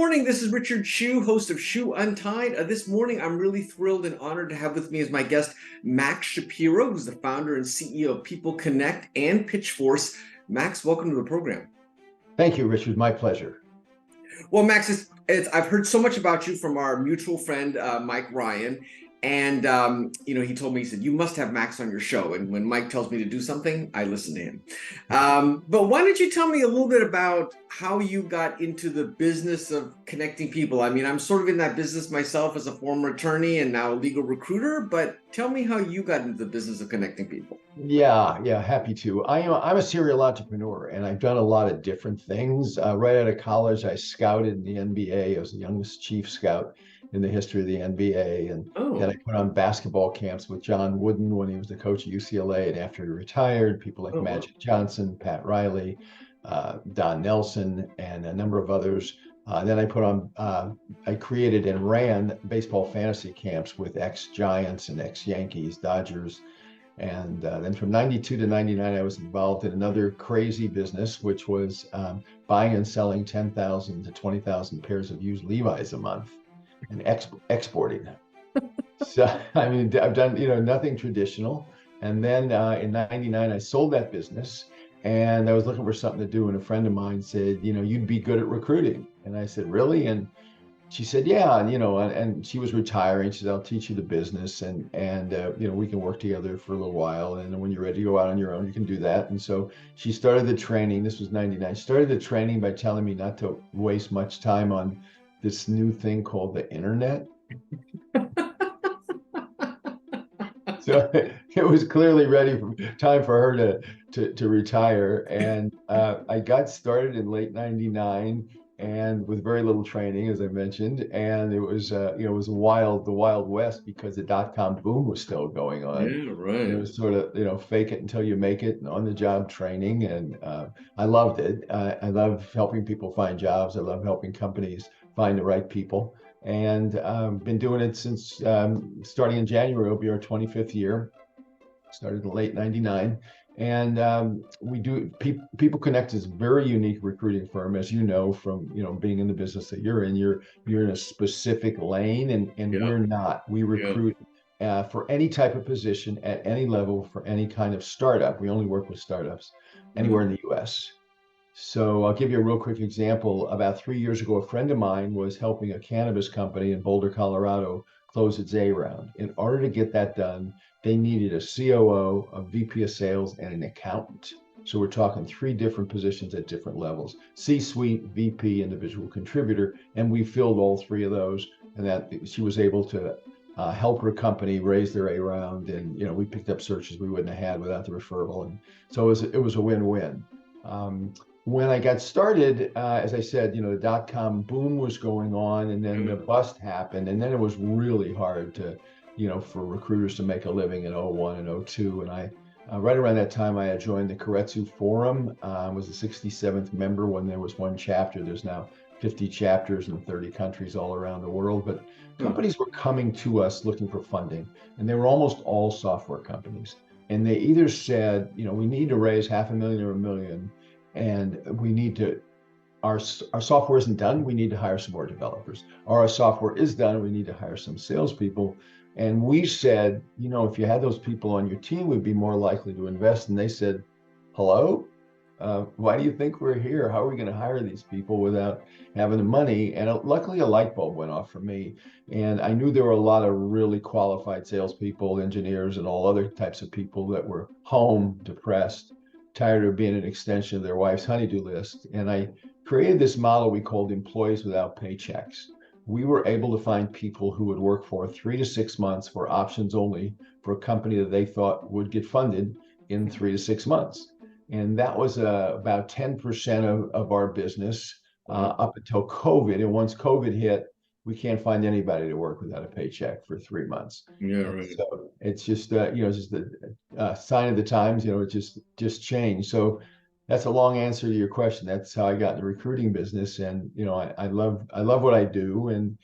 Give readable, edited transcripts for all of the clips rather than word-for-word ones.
morning. This is Richard Hsu, host of Hsu Untied. This morning, I'm really thrilled and honored to have with me as my guest Max Shapiro, who's the founder and CEO of PeopleConnect and Pitchforce. Max, welcome to the program. Thank you, Richard. My pleasure. Well, Max, I've heard so much about you from our mutual friend, Mike Ryan. And, he told me, he said, you must have Max on your show. And when Mike tells me to do something, I listen to him. But why don't you tell me a little bit about how you got into the business of connecting people? I mean, I'm sort of in that business myself as a former attorney and now a legal recruiter, but tell me how you got into the business of connecting people. Yeah, happy to. I'm a serial entrepreneur, and I've done a lot of different things. Right out of college, I scouted in the NBA. I was the youngest chief scout in the history of the NBA, and then I put on basketball camps with John Wooden when he was the coach at UCLA, and after he retired, people like Magic Johnson, Pat Riley, Don Nelson, and a number of others. Then I created and ran baseball fantasy camps with ex-Giants and ex-Yankees, Dodgers. And then from 92 to 99, I was involved in another crazy business, which was buying and selling 10,000 to 20,000 pairs of used Levi's a month and exporting them. So, I mean, I've done, nothing traditional. And then in 99, I sold that business and I was looking for something to do. And a friend of mine said, you'd be good at recruiting. And I said, really? And she said, yeah, and she was retiring. She said, I'll teach you the business and we can work together for a little while. And when you're ready to go out on your own, you can do that. And so she started the training. This was 99. She started the training by telling me not to waste much time on this new thing called the internet. So it was clearly time for her to retire. And I got started in late 99. And with very little training, as I mentioned, and it was the Wild West because the .com boom was still going on. Yeah, right. And it was sort of fake it until you make it, and on-the-job training, and I loved it. I love helping people find jobs. I love helping companies find the right people, and been doing it since starting in January. It'll be our 25th year. Started in late 99. And we do PeopleConnect is a very unique recruiting firm, as you know from being in the business that you're in. You're in a specific lane, and we're not. We recruit for any type of position at any level for any kind of startup. We only work with startups anywhere in the U.S. So I'll give you a real quick example. About 3 years ago, a friend of mine was helping a cannabis company in Boulder, Colorado, close its A round. In order to get that done, they needed a COO, a VP of sales, and an accountant. So we're talking 3 different positions at different levels: C-suite, VP, individual contributor, and we filled all 3 of those. And that she was able to help her company raise their A round, and we picked up searches we wouldn't have had without the referral, and so it was a win-win. When I got started, as I said, the .com boom was going on, and then the bust happened, and then it was really hard to for recruiters to make a living in 01 and 02. And I, right around that time, I had joined the Keiretsu Forum, was the 67th member when there was 1 chapter. There's now 50 chapters in 30 countries all around the world. But companies were coming to us looking for funding, and they were almost all software companies. And they either said, we need to raise $500,000 or $1 million, and we need to, our software isn't done, we need to hire some more developers. Or our software is done, we need to hire some salespeople. And we said, if you had those people on your team, we'd be more likely to invest. And they said, hello? Why do you think we're here? How are we going to hire these people without having the money? And luckily, a light bulb went off for me. And I knew there were a lot of really qualified salespeople, engineers, and all other types of people that were home, depressed, tired of being an extension of their wife's honey-do list. And I created this model we called employees without paychecks. We were able to find people who would work for 3 to 6 months for options only for a company that they thought would get funded in 3 to 6 months. And that was about 10% of our business up until COVID. And once COVID hit, we can't find anybody to work without a paycheck for 3 months. Yeah, right. So it's just, just a sign of the times, it just changed. So that's a long answer to your question. That's how I got in the recruiting business. And, I love what I do. And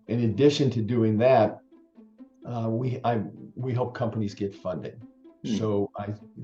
in addition to doing that, we help companies get funding. So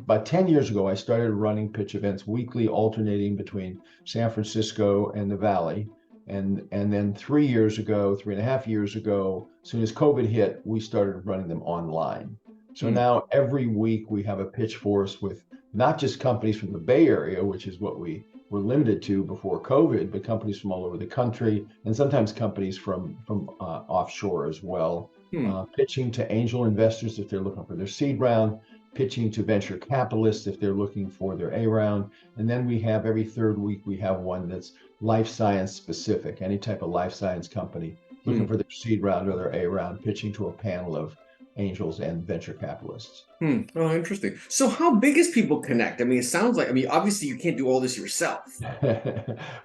about 10 years ago, I started running pitch events weekly, alternating between San Francisco and the Valley. And then 3 years ago, 3.5 years ago, as soon as COVID hit, we started running them online. So Hmm. now every week we have a pitch force with not just companies from the Bay Area, which is what we were limited to before COVID, but companies from all over the country, and sometimes companies from offshore as well, Hmm. pitching to angel investors if they're looking for their seed round, pitching to venture capitalists if they're looking for their A round, and then we have every third week we have one that's life science specific, any type of life science company Hmm. looking for their seed round or their A round, pitching to a panel of angels and venture capitalists. Hmm. Oh, interesting. So how big is People Connect? I mean, it sounds like, I mean, obviously you can't do all this yourself.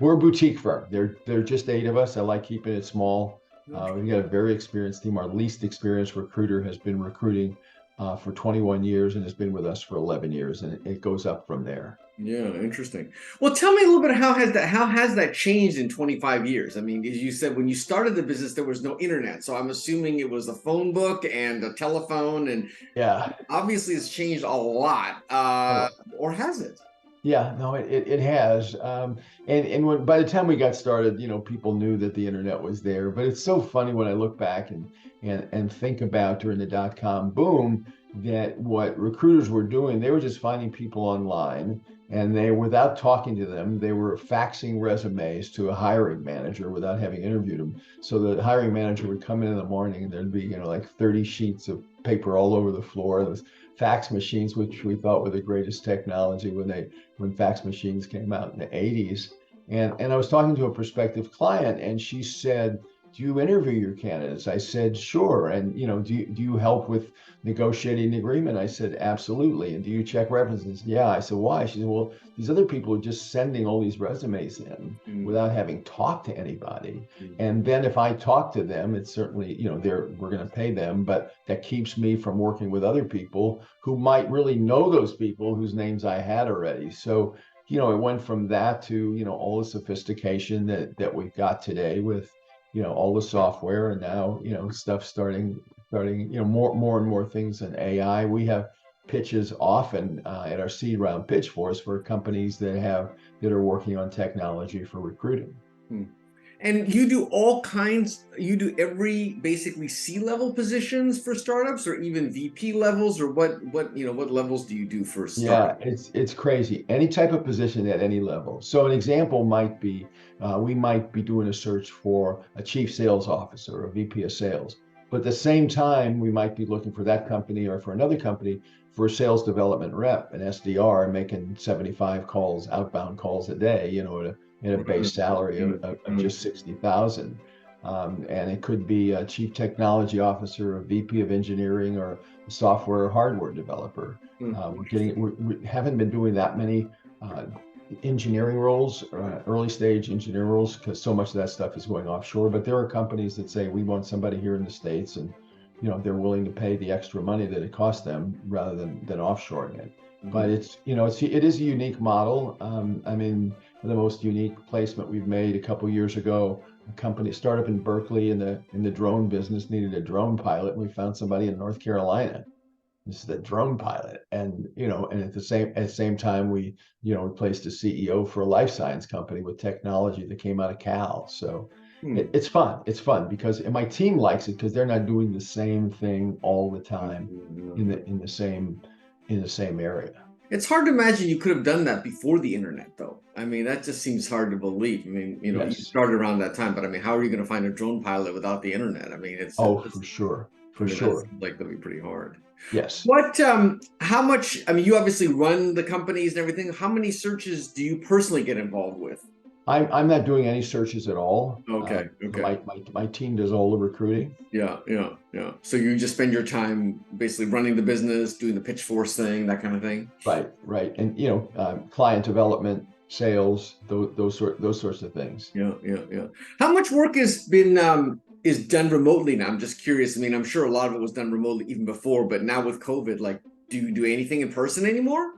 We're a boutique firm. They're just 8 of us. I like keeping it small. We've got a very experienced team. Our least experienced recruiter has been recruiting for 21 years and has been with us for 11 years, and it goes up from there. Yeah, interesting. Well, tell me a little bit, how has that changed in 25 years? I mean, as you said, when you started the business, there was no internet. So I'm assuming it was a phone book and a telephone, and Yeah. obviously it's changed a lot. Oh, Or has it? yeah, no, it has. And when by the time we got started, people knew that the internet was there. But it's so funny when I look back and think about during the dot-com boom that what recruiters were doing, they were just finding people online, and they, without talking to them, they were faxing resumes to a hiring manager without having interviewed them. So the hiring manager would come in the morning and there'd be, like 30 sheets of paper all over the floor. Those fax machines, which we thought were the greatest technology when fax machines came out in the 80s. And I was talking to a prospective client, and she said, "Do you interview your candidates?" I said, "Sure." And do you help with negotiating the agreement? I said, "Absolutely." And do you check references? Yeah. I said, "Why?" She said, "Well, these other people are just sending all these resumes in Mm, without having talked to anybody. mm, And then if I talk to them, it's certainly, we're going to pay them, but that keeps me from working with other people who might really know those people whose names I had already." So, it went from that to, all the sophistication that we've got today with, all the software, and now, stuff starting, more and more things in AI. We have pitches often at our seed round pitch force for companies that are working on technology for recruiting. mm. And you do every basically C-level positions for startups or even VP levels, or what levels do you do for Yeah, startups? it's crazy. Any type of position at any level. So an example might be we might be doing a search for a chief sales officer, a VP of sales. But at the same time, we might be looking for that company or for another company for a sales development rep, an SDR, making 75 calls, outbound calls a day, at a base salary of Mm, just 60,000. And it could be a chief technology officer, a VP of engineering, or a software or hardware developer. mm, We haven't been doing that many uh, engineering roles, early stage engineering roles, because so much of that stuff is going offshore. But there are companies that say we want somebody here in the States, and they're willing to pay the extra money that it costs them rather than offshoring it. But mhm. it is a unique model. I mean, the most unique placement we've made a couple years ago, a startup in Berkeley in the drone business needed a drone pilot. And we found somebody in North Carolina. This is the drone pilot, and at the same time we placed a CEO for a life science company with technology that came out of Cal. So Hmm. it's fun. It's fun because, and my team likes it because they're not doing the same thing all the time in Mhm. the same area. It's hard to imagine you could have done that before the internet, though. I mean, that just seems hard to believe. I mean, you Yes. started around that time, but I mean, how are you going to find a drone pilot without the internet? I mean, Oh, for sure. I For mean, that sure. seems like that'd be pretty hard. Yes. How much, I mean, you obviously run the companies and everything. How many searches do you personally get involved with? I'm not doing any searches at all. Okay, So okay. my team does all the recruiting. Yeah, yeah, yeah. So you just spend your time basically running the business, doing the pitch force thing, that kind of thing. Right, right. And client development, sales, those sorts of things. Yeah, yeah, yeah. How much work is done remotely now? I'm just curious. I mean, I'm sure a lot of it was done remotely even before, but now with COVID, like, do you do anything in person anymore?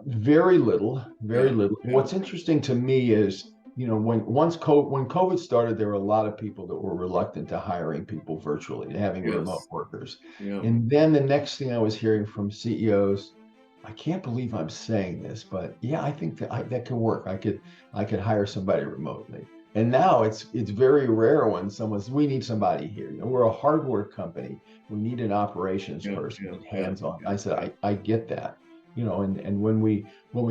Very little, very Yeah, little. yeah, What's interesting to me is, when COVID started, there were a lot of people that were reluctant to hiring people virtually, to having remote yes, workers. yeah. And then the next thing I was hearing from CEOs, I can't believe I'm saying this, but yeah, I think that can work. I could hire somebody remotely. And now it's very rare when someone says, we need somebody here. You know, we're a hardware company. We need an operations Yeah, person yeah, and yeah, hands-on. yeah, I said, yeah. I get that. You know, and when we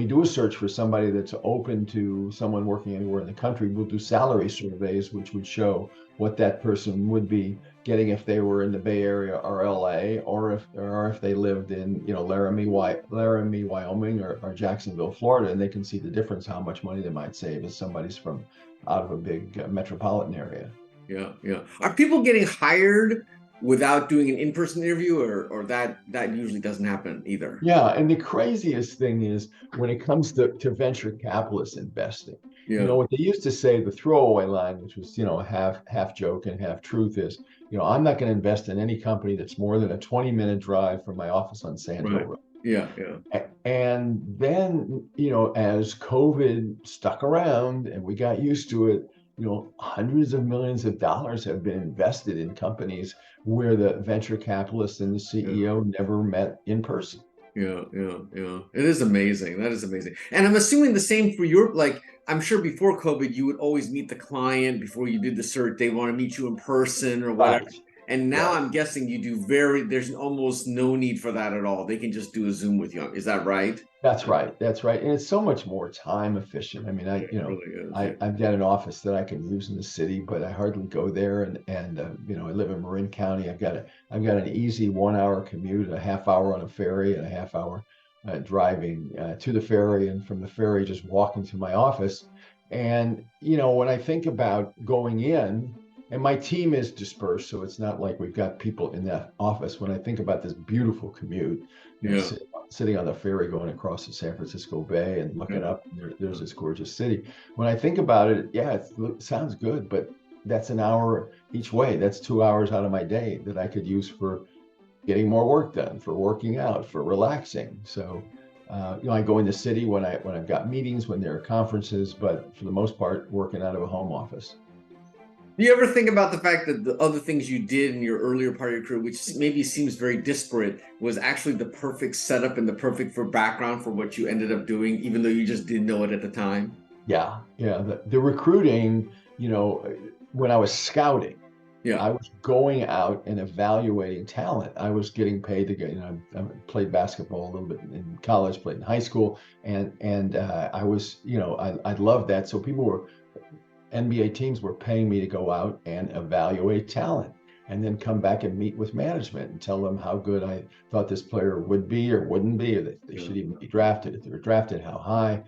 do a search for somebody that's open to someone working anywhere in the country, we'll do salary surveys, which would show what that person would be getting if they were in the Bay Area or LA, or if they lived in, you know, Laramie, Wyoming, or Jacksonville, Florida, and they can see the difference, how much money they might save if somebody's from out of a big metropolitan area. Yeah, yeah. Are people getting hired without doing an in-person interview, or that usually doesn't happen either? Yeah, and the craziest thing is when it comes to venture capitalist investing, you know Yeah, what they used to say, the throwaway line, which was, you know, half joke and half truth, is, you know, I'm not going to invest in any company that's more than a 20-minute drive from my office on Sand Hill right. Road. Yeah, yeah, And then, you know, as COVID stuck around and we got used to it, you know, hundreds of millions of dollars have been invested in companies where the venture capitalist and the yeah. CEO never met in person. Yeah, yeah, yeah. It is amazing. That is amazing. And I'm assuming the same for your, like, I'm sure before COVID, you would always meet the client before you did the search. They want to meet you in person or whatever. Right, And now right. I'm guessing you do there's almost no need for that at all. They can just do a Zoom with you. Is that right? That's right. That's right. And it's so much more time efficient. I mean, Yeah, it really is. Yeah. I've got an office that I can use in the city, but I hardly go there. And you know, I live in Marin County. I've got an easy 1 hour commute, a half hour on a ferry, and a half hour driving to the ferry, and from the ferry just walking to my office. And you know, when I think about going in, and my team is dispersed, so it's not like we've got people in that office. When I think about this beautiful commute, you know, Yeah. sitting on the ferry going across the San Francisco Bay and looking Yeah. up, there's this gorgeous city. When I think about it, yeah, it sounds good, but that's an hour each way. That's 2 hours out of my day that I could use for getting more work done, for working out, for relaxing. So, you know, I go in the city when I've got meetings, when there are conferences, but for the most part, working out of a home office. Do you ever think about the fact that the other things you did in your earlier part of your career, which maybe seems very disparate, was actually the perfect setup and the perfect for background for what you ended up doing, even though you just didn't know it at the time? Yeah, yeah. The recruiting, you know, when I was scouting, Yeah. I was going out and evaluating talent. I was getting paid to go, you know, I played basketball a little bit in college, played in high school, and I was, you know, I loved that. So NBA teams were paying me to go out and evaluate talent and then come back and meet with management and tell them how good I thought this player would be or wouldn't be, or that they Yeah. should even be drafted. If they were drafted, how high.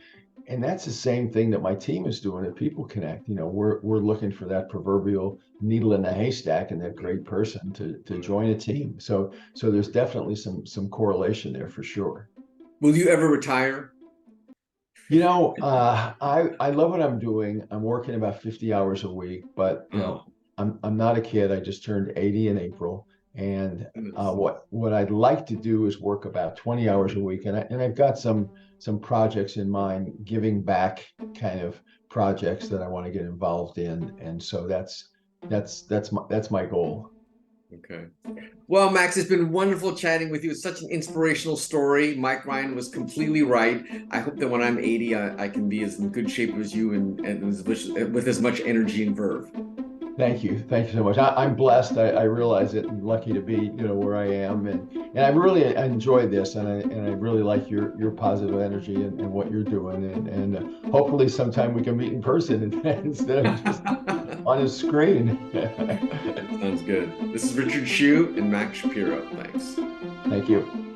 And that's the same thing that my team is doing at PeopleConnect. You know, we're looking for that proverbial needle in the haystack and that great person to join a team. So there's definitely some correlation there for sure. Will you ever retire? You know, I love what I'm doing. I'm working about 50 hours a week, but you know, Oh, I'm not a kid. I just turned 80 in April, and goodness. what I'd like to do is work about 20 hours a week, and I've got some projects in mind, giving back kind of projects that I want to get involved in, and so that's my goal. Okay. Well, Max, it's been wonderful chatting with you. It's such an inspirational story. Mike Ryan was completely right. I hope that when I'm 80, I can be as in good shape as you and with as much energy and verve. Thank you so much. I'm blessed. I realize it, and lucky to be, you know, where I am, and I really enjoy this, and I really like your positive energy and what you're doing, and hopefully sometime we can meet in person instead of just on a screen. Sounds good. This is Richard Hsu and Max Shapiro. Thanks. Thank you.